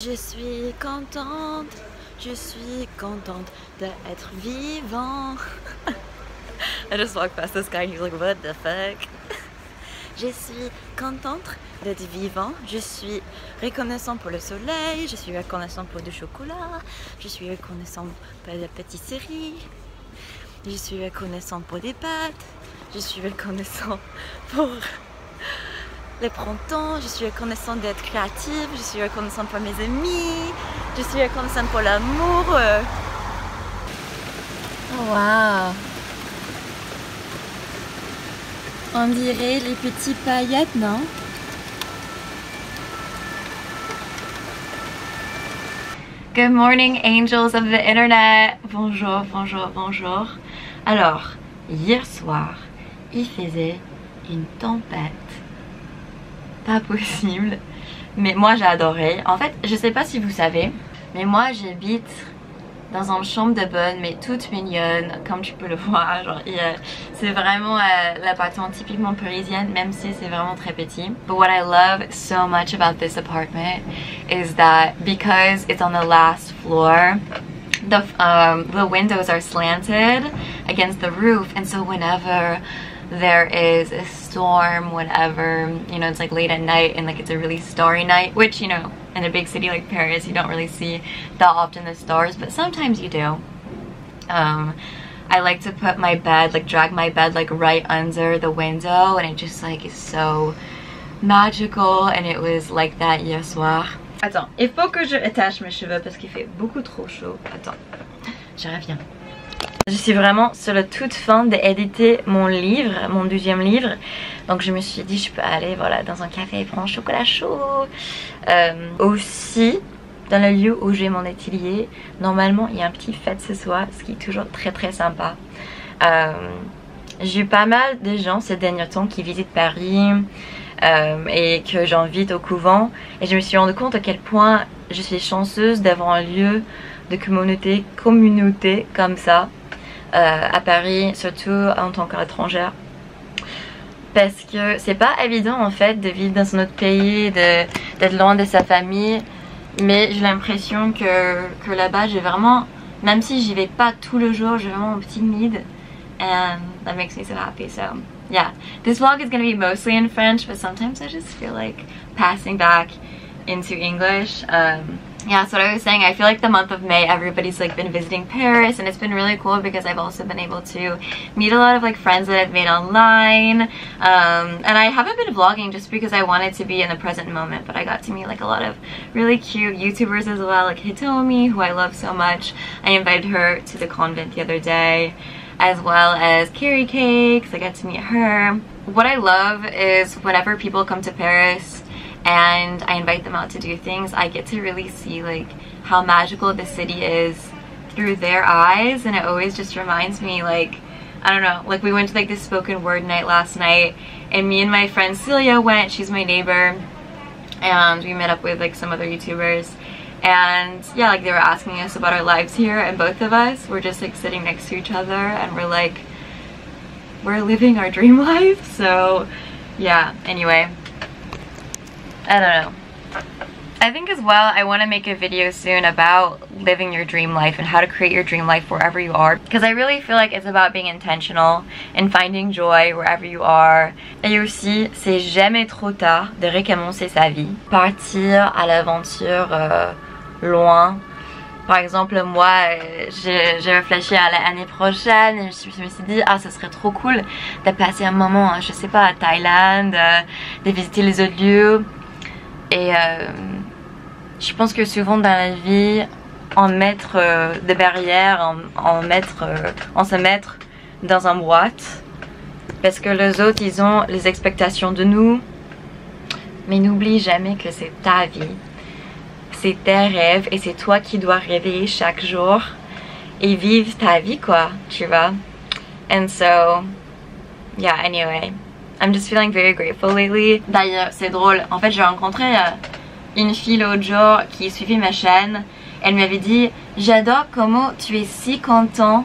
Je suis contente d'être vivant. I just walked past this guy and he's like, what the fuck? Je suis contente d'être vivant. Je suis reconnaissant pour le soleil. Je suis reconnaissant pour du chocolat. Je suis reconnaissant pour la pâtisserie. Je suis reconnaissant pour des pâtes. Je suis reconnaissant pour le printemps. Je suis reconnaissante d'être créative. Je suis reconnaissante pour mes amis. Je suis reconnaissante pour l'amour. Oh, wow. On dirait les petits paillettes, non? Good morning, angels of the internet. Bonjour, bonjour, bonjour. Alors, hier soir, il faisait une tempête. Pas possible. Mais moi, j'ai adoré. En fait, je sais pas si vous savez, mais moi, j'habite dans une chambre de bonne, mais toute mignonne, comme tu peux le voir. Genre, c'est vraiment l'appartement typiquement parisien, même si c'est vraiment très petit. But what I love so much about this apartment is that because it's on the last floor, the windows are slanted against the roof, and so whenever there is a storm, whenever, you know, it's like late at night and like it's a really starry night, which, you know, in a big city like Paris you don't really see that often the stars, but sometimes you do. I like to put my bed, like drag my bed like right under the window, and it just like is so magical, and it was like that hier soir. Attends, il faut que je attache mes cheveux parce qu'il fait beaucoup trop chaud. Attends, je reviens. Je suis vraiment sur la toute fin d'éditer mon livre, mon deuxième livre. Donc je me suis dit je peux aller voilà, dans un café et prendre un chocolat chaud. Aussi, dans le lieu où j'ai mon atelier, normalement il y a un petit fête ce soir, ce qui est toujours très très sympa. J'ai eu pas mal de gens ces derniers temps qui visitent Paris et que j'invite au couvent. Et je me suis rendu compte à quel point je suis chanceuse d'avoir un lieu de communauté comme ça. À Paris, surtout en tant qu'étrangère, parce que c'est pas évident en fait de vivre dans un autre pays, d'être loin de sa famille, mais j'ai l'impression que là-bas j'ai vraiment, même si j'y vais pas tout le jour, j'ai vraiment un petit need, and that makes me so happy. So yeah, this vlog is gonna be mostly in French, but sometimes I just feel like passing back into English. Yeah, that's what I was saying. I feel like the month of May everybody's like been visiting Paris, and it's been really cool because I've also been able to meet a lot of like friends that I've made online, and I haven't been vlogging just because I wanted to be in the present moment, but I got to meet like a lot of really cute YouTubers as well, like Hitomi, who I love so much. I invited her to the convent the other day, as well as Carrie Cakes. I got to meet her. What I love is whenever people come to Paris and I invite them out to do things, I get to really see like how magical the city is through their eyes, and it always just reminds me, like, I don't know, like we went to like this spoken word night last night, and me and my friend Celia went, she's my neighbor, and we met up with like some other YouTubers, and yeah, like they were asking us about our lives here, and both of us were just like sitting next to each other, and we're like, we're living our dream life. So yeah, anyway, I don't know. I think as well I want to make a video soon about living your dream life and how to create your dream life wherever you are, because I really feel like it's about being intentional and finding joy wherever you are. Et aussi, c'est jamais trop tard de recommencer sa vie, partir à l'aventure loin. Par exemple, moi, j'ai réfléchi à l'année prochaine et je me suis dit, ah, ce serait trop cool de passer un moment, je sais pas, à Thaïlande, de visiter les autres lieux. Et je pense que souvent dans la vie, en mettre des barrières, en se mettre dans une boîte, parce que les autres ils ont les expectations de nous, mais n'oublie jamais que c'est ta vie, c'est tes rêves, et c'est toi qui dois rêver chaque jour et vivre ta vie, quoi, tu vois. And so yeah, anyway, I'm just feeling very grateful lately. D'ailleurs, c'est drôle, en fait j'ai rencontré une fille l'autre jour qui suivait ma chaîne. Elle m'avait dit, j'adore comment tu es si content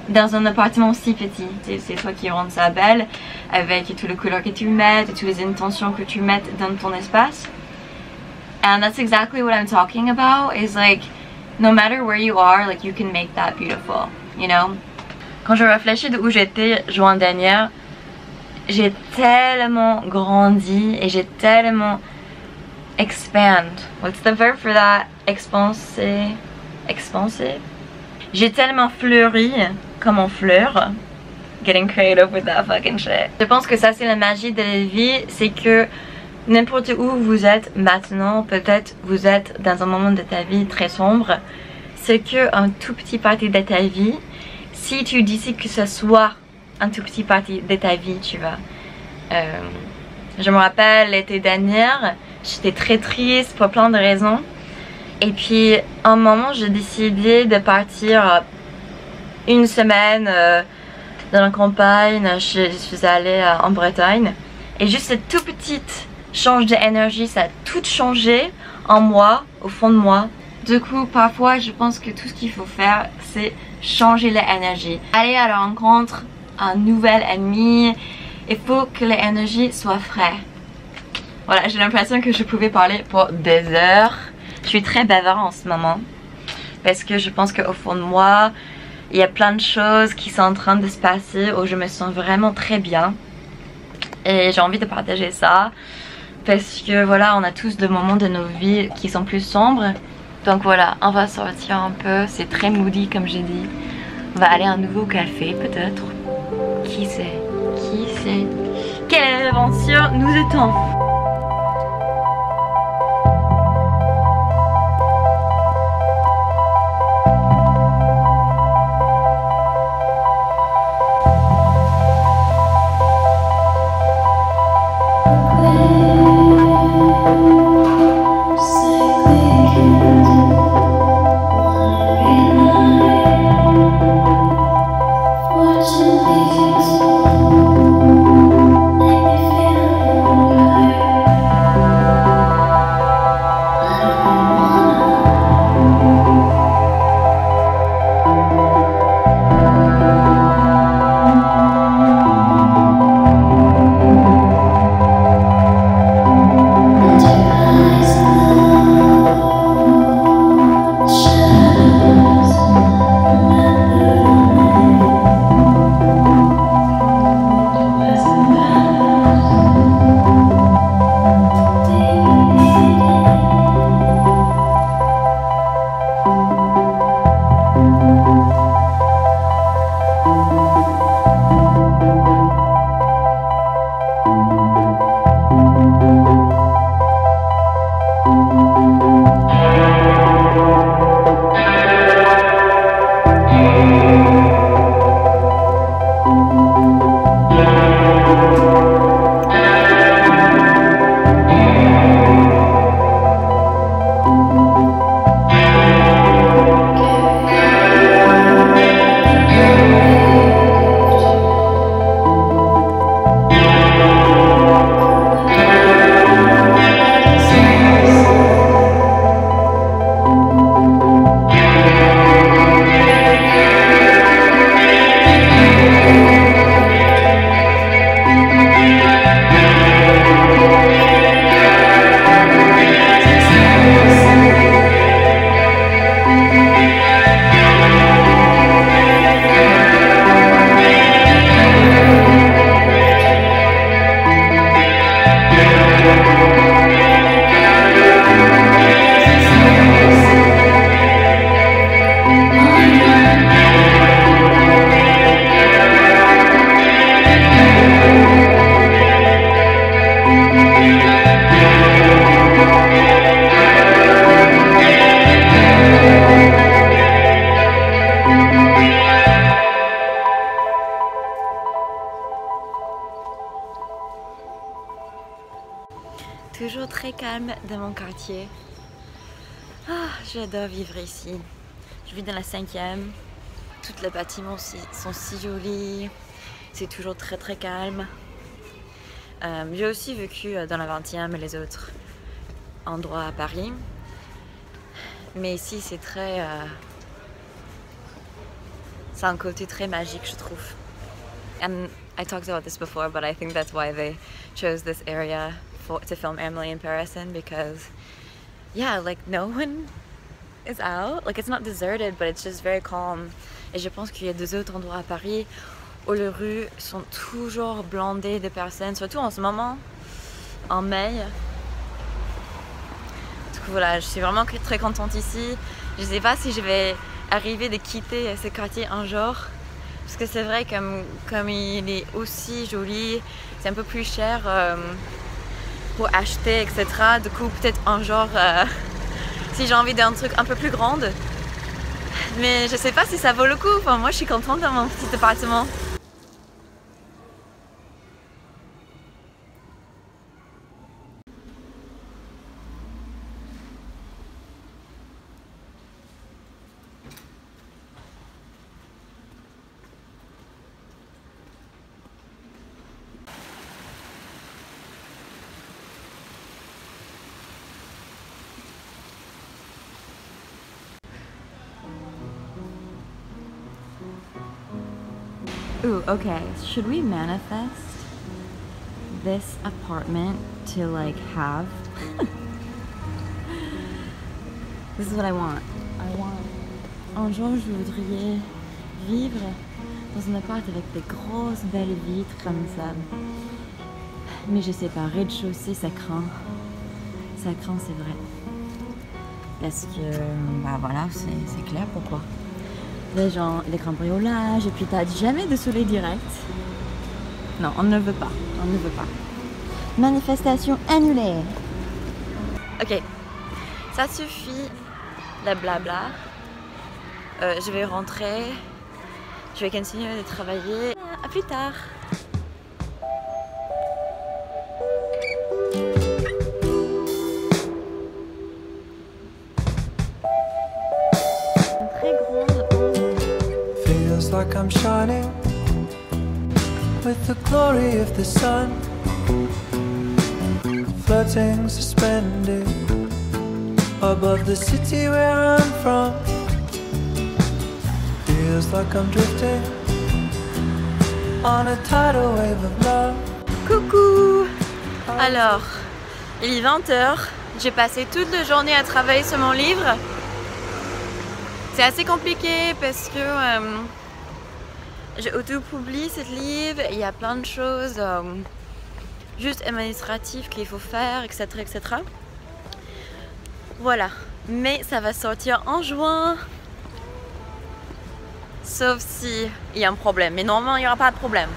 dans un appartement si petit. C'est toi qui rends ça belle, avec toutes les couleurs que tu mets, et toutes les intentions que tu mets dans ton espace. And that's exactly what I'm talking about, is like, no matter where you are, like you can make that beautiful, you know? Quand je réfléchis de où j'étais juin dernier, j'ai tellement grandi et j'ai tellement expand. What's the verb for that? Expanser. Expanser? J'ai tellement fleuri comme on fleure. Getting creative with that fucking shit. Je pense que ça c'est la magie de la vie, c'est que n'importe où vous êtes maintenant, peut-être vous êtes dans un moment de ta vie très sombre, c'est que un tout petit parti de ta vie, si tu décides que ce soit un tout petit parti de ta vie, tu vois. Je me rappelle l'été dernier, j'étais très triste pour plein de raisons. Et puis, à un moment, j'ai décidé de partir une semaine dans la campagne. Je suis allée en Bretagne. Et juste cette toute petite change d'énergie, ça a tout changé en moi, au fond de moi. Du coup, parfois, je pense que tout ce qu'il faut faire, c'est changer l'énergie. Aller à la rencontre d'un nouvel ennemi. Il faut que l'énergie soit fraîche. Voilà, j'ai l'impression que je pouvais parler pour des heures. Je suis très bavarde en ce moment. Parce que je pense qu'au fond de moi, il y a plein de choses qui sont en train de se passer où je me sens vraiment très bien. Et j'ai envie de partager ça. Parce que voilà, on a tous des moments de nos vies qui sont plus sombres. Donc voilà, on va sortir un peu. C'est très moody comme j'ai dit. On va aller à un nouveau café peut-être. Qui sait? Qui sait? Quelle aventure nous attend? Toujours très calme dans mon quartier. Ah, j'adore vivre ici. Je vis dans la 5e. Tous les bâtiments sont si jolis. C'est toujours très très calme. J'ai aussi vécu dans la 20e et les autres endroits à Paris. Mais ici c'est très... c'est un côté très magique, je trouve. And I talked about this before, but I think that's why they chose this area to film Emily in Paris in, because yeah, like no one is out. Like it's not deserted, but it's just very calm. Et je pense qu'il y a deux autres endroits à Paris où les rues sont toujours blindées de personnes, surtout en ce moment, en mai. Du coup voilà, je suis vraiment très contente ici. Je sais pas si je vais arriver de quitter ce quartier un jour. Parce que c'est vrai, comme il est aussi joli, c'est un peu plus cher pour acheter, etc. Du coup, peut-être un jour, si j'ai envie d'un truc un peu plus grand. Mais je sais pas si ça vaut le coup. Enfin, moi, je suis contente dans mon petit appartement. Ooh, okay. Should we manifest this apartment to like have? This is what I want. Un jour, je voudrais vivre dans un appart avec des grosses belles vitres comme ça. Mais je sais pas, rez-de-chaussée, ça craint. Ça craint, c'est vrai. Parce que, bah voilà, c'est clair pourquoi. Les gens, les cambriolages, et puis t'as jamais de soleil direct. Non, on ne veut pas. On ne veut pas. Manifestation annulée. Ok, ça suffit. La blabla. Je vais rentrer. Je vais continuer de travailler. À plus tard. Une très grande. Feels like I'm shining with the glory of the sun, floating suspended above the city where I'm from. Feels like I'm drifting on a tidal wave of love. Coucou! Alors, il est 20h. J'ai passé toute la journée à travailler sur mon livre. C'est assez compliqué parce que j'ai auto-publié ce livre. Il y a plein de choses juste administratives qu'il faut faire, etc., etc. Voilà. Mais ça va sortir en juin. Sauf si il y a un problème. Mais normalement, il n'y aura pas de problème.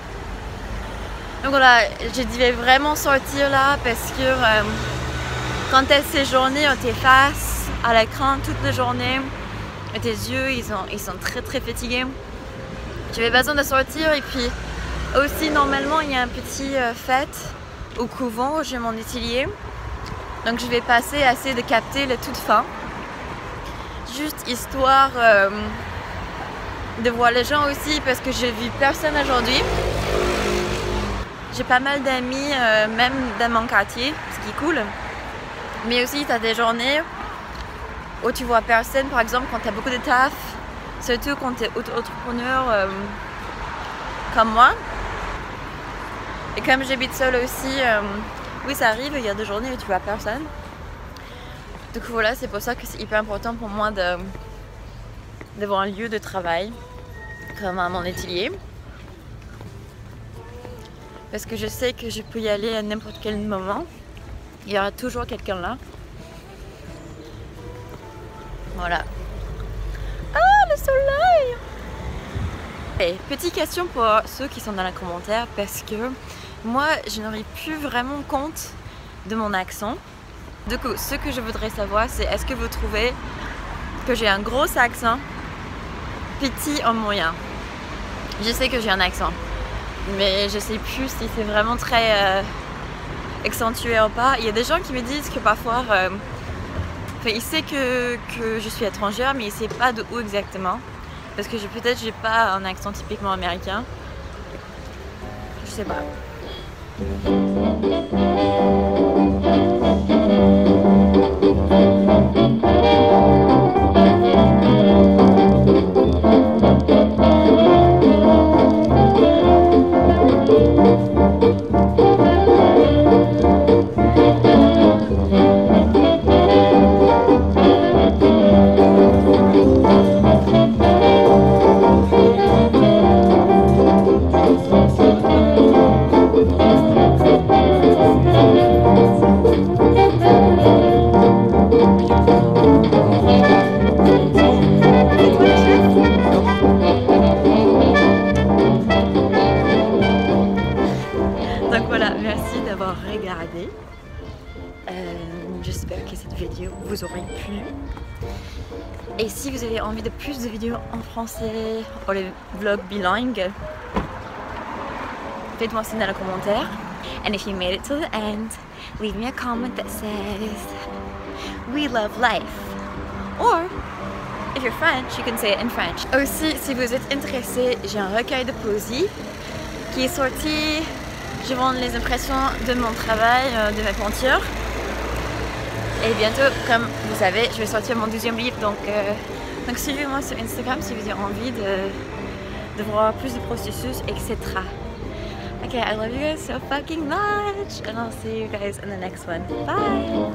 Donc voilà, je devais vraiment sortir là parce que quand elle séjournée, on t'est face à l'écran toute la journée. Et tes yeux, ils sont très très fatigués. J'avais besoin de sortir et puis aussi normalement il y a un petit fête au couvent où j'ai mon atelier. Donc je vais passer à essayer de capter la toute fin. Juste histoire de voir les gens aussi parce que j'ai vu personne aujourd'hui. J'ai pas mal d'amis même dans mon quartier, ce qui est cool. Mais aussi tu as des journées où tu vois personne, par exemple quand tu as beaucoup de taf, surtout quand tu es auto-entrepreneur comme moi. Et comme j'habite seule aussi, oui ça arrive, il y a des journées où tu vois personne. Du coup voilà, c'est pour ça que c'est hyper important pour moi d'avoir un lieu de travail, comme à mon atelier. Parce que je sais que je peux y aller à n'importe quel moment. Il y aura toujours quelqu'un là. Voilà. Ah, le soleil! Et petite question pour ceux qui sont dans les commentaires, parce que moi, je n'arrive plus vraiment compte de mon accent. Du coup, ce que je voudrais savoir, c'est est-ce que vous trouvez que j'ai un gros accent, petit ou moyen? Je sais que j'ai un accent, mais je sais plus si c'est vraiment très accentué ou pas. Il y a des gens qui me disent que parfois... il sait que je suis étrangère, mais il sait pas de où exactement. Parce que peut-être j'ai pas un accent typiquement américain. Je sais pas. Et si vous avez envie de plus de vidéos en français ou les vlogs bilingues, faites-moi signe dans les commentaires. And if you made it to the end, leave me a comment that says "We love life." Or if you're French, you can say it in French. Aussi, si vous êtes intéressé, j'ai un recueil de poésie qui est sorti. Je vends les impressions de mon travail, de mes peintures. Et bientôt, comme vous savez, je vais sortir mon deuxième livre. Donc suivez-moi sur Instagram si vous avez envie de voir plus de processus, etc. Okay, I love you guys so fucking much, and I'll see you guys in the next one. Bye!